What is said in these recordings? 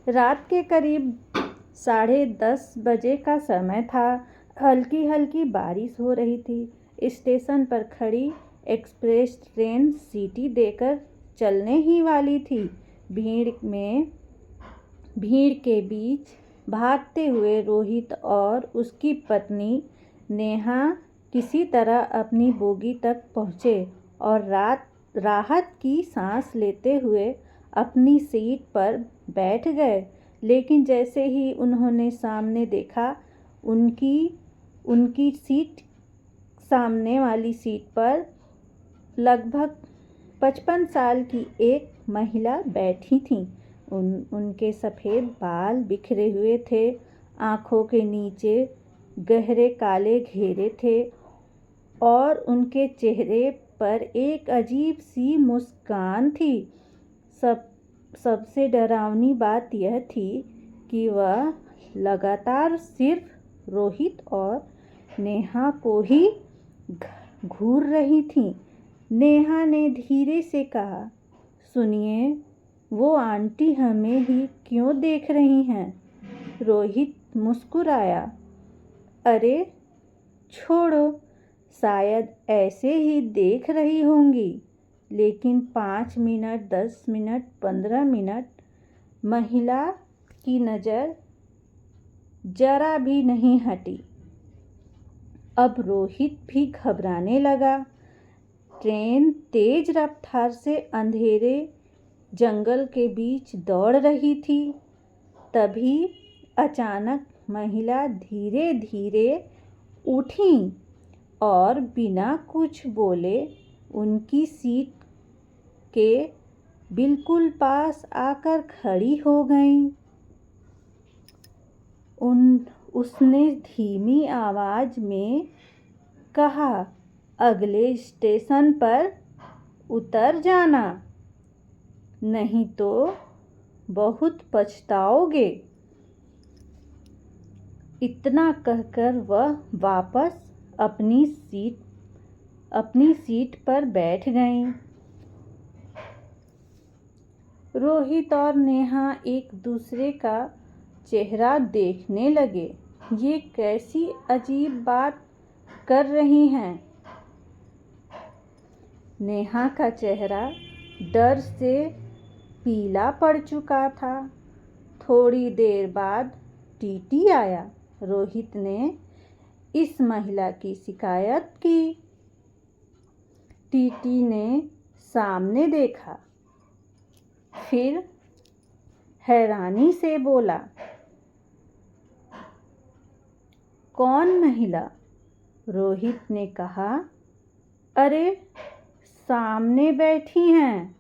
रात के करीब 10:30 बजे का समय था। हल्की हल्की बारिश हो रही थी। स्टेशन पर खड़ी एक्सप्रेस ट्रेन सीटी देकर चलने ही वाली थी। भीड़ के बीच भागते हुए रोहित और उसकी पत्नी नेहा किसी तरह अपनी बोगी तक पहुँचे और राहत की सांस लेते हुए अपनी सीट पर बैठ गए। लेकिन जैसे ही उन्होंने सामने देखा, उनकी सीट सामने वाली सीट पर लगभग 55 साल की एक महिला बैठी थी। उनके सफ़ेद बाल बिखरे हुए थे, आँखों के नीचे गहरे काले घेरे थे और उनके चेहरे पर एक अजीब सी मुस्कान थी। सबसे डरावनी बात यह थी कि वह लगातार सिर्फ रोहित और नेहा को ही घूर रही थी। नेहा ने धीरे से कहा, सुनिए, वो आंटी हमें ही क्यों देख रही हैं? रोहित मुस्कुराया, अरे छोड़ो, शायद ऐसे ही देख रही होंगी। लेकिन 5 मिनट, 10 मिनट, 15 मिनट महिला की नज़र जरा भी नहीं हटी। अब रोहित भी घबराने लगा। ट्रेन तेज रफ्तार से अंधेरे जंगल के बीच दौड़ रही थी। तभी अचानक महिला धीरे धीरे उठी और बिना कुछ बोले उनकी सीट के बिल्कुल पास आकर खड़ी हो गई। उसने धीमी आवाज़ में कहा, अगले स्टेशन पर उतर जाना, नहीं तो बहुत पछताओगे। इतना कहकर वह वापस अपनी सीट पर बैठ गईं। रोहित और नेहा एक दूसरे का चेहरा देखने लगे। ये कैसी अजीब बात कर रही हैं? नेहा का चेहरा डर से पीला पड़ चुका था। थोड़ी देर बाद टीटी आया। रोहित ने इस महिला की शिकायत की। टीटी ने सामने देखा, फिर हैरानी से बोला, कौन महिला? रोहित ने कहा, अरे सामने बैठी हैं।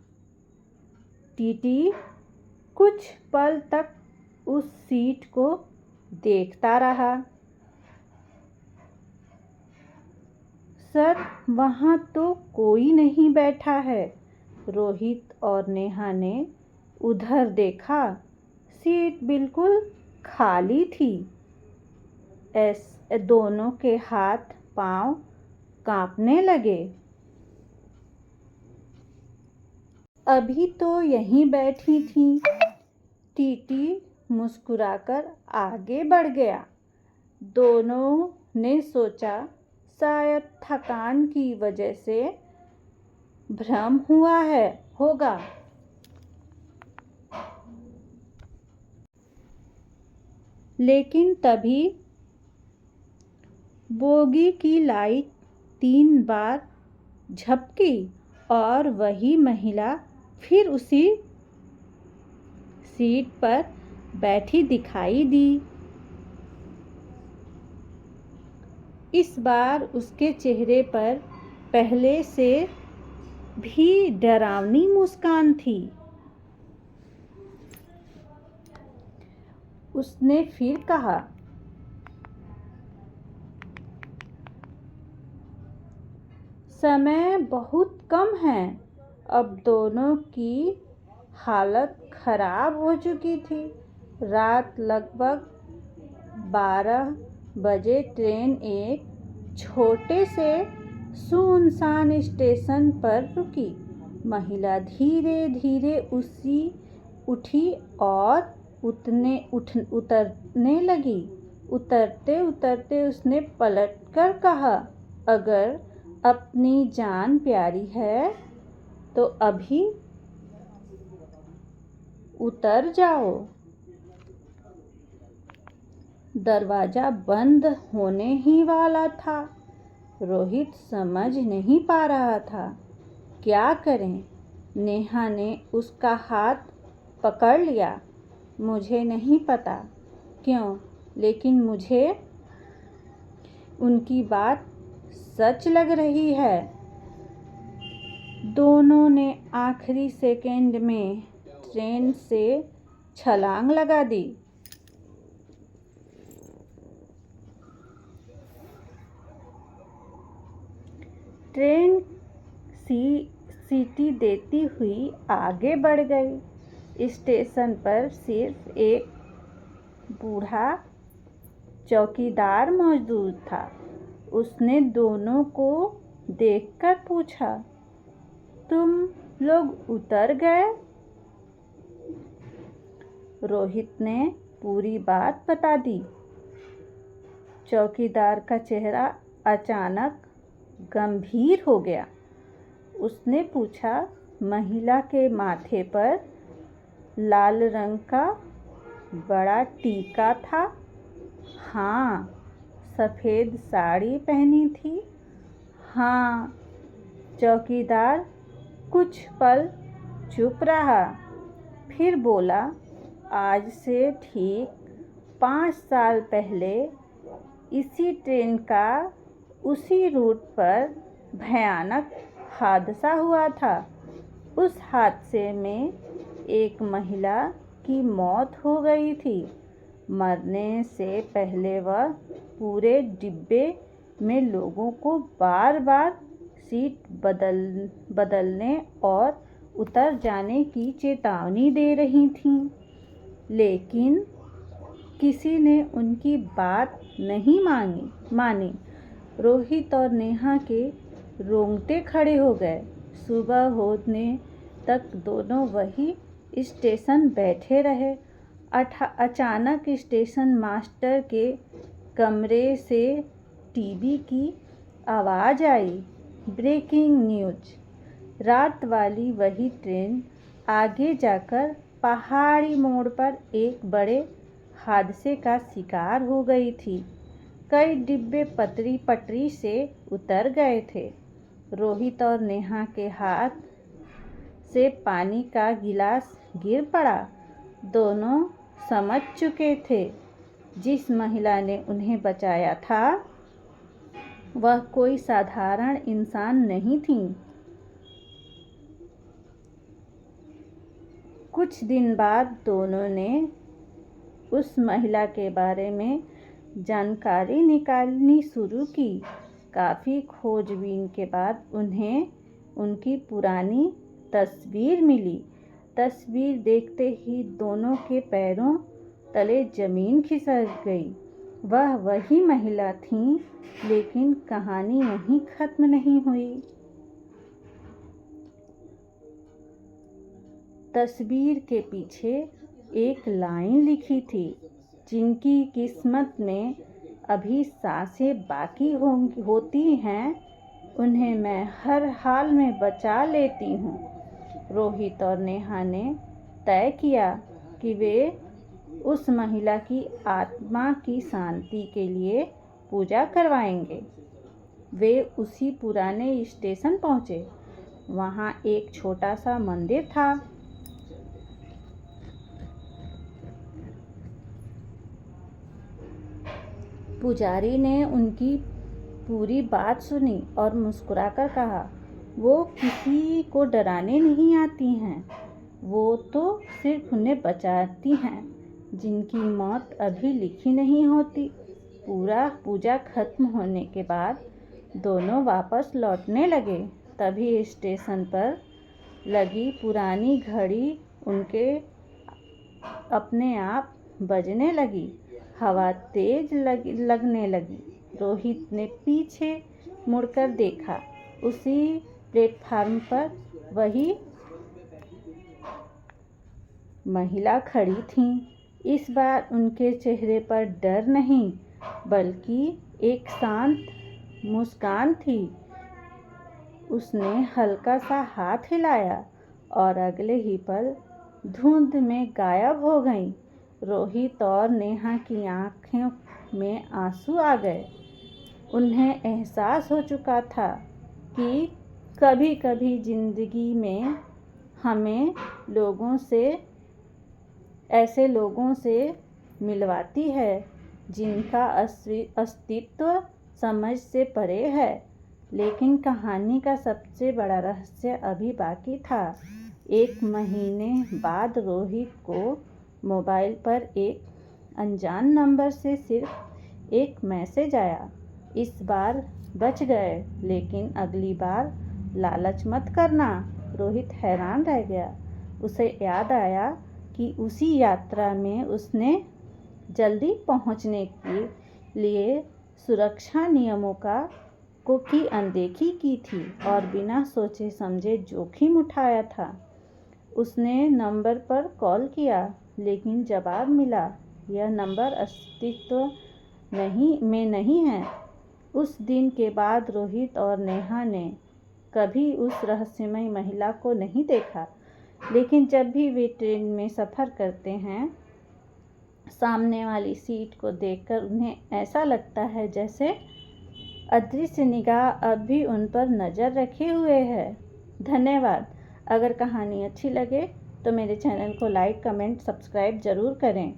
टीटी कुछ पल तक उस सीट को देखता रहा। सर, वहाँ तो कोई नहीं बैठा है। रोहित और नेहा ने उधर देखा, सीट बिल्कुल खाली थी। दोनों के हाथ पांव कांपने लगे। अभी तो यहीं बैठी थी। टीटी मुस्कुराकर आगे बढ़ गया। दोनों ने सोचा, शायद थकान की वजह से भ्रम हुआ होगा। लेकिन तभी बोगी की लाइट 3 बार झपकी और वही महिला फिर उसी सीट पर बैठी दिखाई दी। इस बार उसके चेहरे पर पहले से भी डरावनी मुस्कान थी। उसने फिर कहा, समय बहुत कम है। अब दोनों की हालत खराब हो चुकी थी। रात लगभग 12 बजे ट्रेन एक छोटे से सुनसान स्टेशन पर रुकी। महिला धीरे धीरे उठी और उतरने लगी। उतरते उतरते उसने पलटकर कहा, अगर अपनी जान प्यारी है तो अभी उतर जाओ। दरवाजा बंद होने ही वाला था। रोहित समझ नहीं पा रहा था क्या करें। नेहा ने उसका हाथ पकड़ लिया। मुझे नहीं पता क्यों, लेकिन मुझे उनकी बात सच लग रही है। दोनों ने आखिरी सेकंड में ट्रेन से छलांग लगा दी। ट्रेन सीटी देती हुई आगे बढ़ गई। स्टेशन पर सिर्फ एक बूढ़ा चौकीदार मौजूद था। उसने दोनों को देखकर पूछा, तुम लोग उतर गए? रोहित ने पूरी बात बता दी। चौकीदार का चेहरा अचानक गंभीर हो गया। उसने पूछा, महिला के माथे पर लाल रंग का बड़ा टीका था? हाँ। सफ़ेद साड़ी पहनी थी? हाँ। चौकीदार कुछ पल चुप रहा, फिर बोला, आज से ठीक 5 साल पहले इसी ट्रेन का उसी रूट पर भयानक हादसा हुआ था। उस हादसे में एक महिला की मौत हो गई थी। मरने से पहले वह पूरे डिब्बे में लोगों को बार बार सीट बदलने और उतर जाने की चेतावनी दे रही थीं, लेकिन किसी ने उनकी बात नहीं मानी। रोहित और नेहा के रोंगटे खड़े हो गए। सुबह होने तक दोनों वही स्टेशन बैठे रहे। अचानक स्टेशन मास्टर के कमरे से टीवी की आवाज़ आई, ब्रेकिंग न्यूज। रात वाली वही ट्रेन आगे जाकर पहाड़ी मोड़ पर एक बड़े हादसे का शिकार हो गई थी। कई डिब्बे पटरी से उतर गए थे। रोहित और नेहा के हाथ से पानी का गिलास गिर पड़ा। दोनों समझ चुके थे, जिस महिला ने उन्हें बचाया था वह कोई साधारण इंसान नहीं थी। कुछ दिन बाद दोनों ने उस महिला के बारे में जानकारी निकालनी शुरू की। काफ़ी खोजबीन के बाद उन्हें उनकी पुरानी तस्वीर मिली। तस्वीर देखते ही दोनों के पैरों तले ज़मीन खिसक गई। वह वही महिला थी, लेकिन कहानी यहीं ख़त्म नहीं हुई। तस्वीर के पीछे एक लाइन लिखी थी, जिनकी किस्मत में अभी सांसें बाकी होती हैं, उन्हें मैं हर हाल में बचा लेती हूँ। रोहित और नेहा ने तय किया कि वे उस महिला की आत्मा की शांति के लिए पूजा करवाएंगे। वे उसी पुराने स्टेशन पहुँचे। वहाँ एक छोटा सा मंदिर था। पुजारी ने उनकी पूरी बात सुनी और मुस्कुराकर कहा, वो किसी को डराने नहीं आती हैं, वो तो सिर्फ उन्हें बचाती हैं जिनकी मौत अभी लिखी नहीं होती। पूजा खत्म होने के बाद दोनों वापस लौटने लगे। तभी स्टेशन पर लगी पुरानी घड़ी उनके अपने आप बजने लगी। हवा तेज लगने लगी। रोहित ने पीछे मुड़कर देखा। उसी प्लेटफार्म पर वही महिला खड़ी थी। इस बार उनके चेहरे पर डर नहीं बल्कि एक शांत मुस्कान थी। उसने हल्का सा हाथ हिलाया और अगले ही पल धुंध में गायब हो गई। रोहित और नेहा की आंखों में आंसू आ गए। उन्हें एहसास हो चुका था कि कभी कभी जिंदगी में हमें ऐसे लोगों से मिलवाती है जिनका अस्तित्व समझ से परे है। लेकिन कहानी का सबसे बड़ा रहस्य अभी बाकी था। 1 महीने बाद रोहित को मोबाइल पर एक अनजान नंबर से सिर्फ एक मैसेज आया, इस बार बच गए लेकिन अगली बार लालच मत करना। रोहित हैरान रह गया। उसे याद आया कि उसी यात्रा में उसने जल्दी पहुंचने के लिए सुरक्षा नियमों की अनदेखी की थी और बिना सोचे समझे जोखिम उठाया था। उसने नंबर पर कॉल किया लेकिन जवाब मिला, यह नंबर अस्तित्व नहीं है। उस दिन के बाद रोहित और नेहा ने कभी उस रहस्यमयी महिला को नहीं देखा। लेकिन जब भी वे ट्रेन में सफ़र करते हैं, सामने वाली सीट को देखकर उन्हें ऐसा लगता है जैसे अदृश्य निगाह अब भी उन पर नज़र रखे हुए है। धन्यवाद। अगर कहानी अच्छी लगे तो मेरे चैनल को लाइक, कमेंट, सब्सक्राइब ज़रूर करें।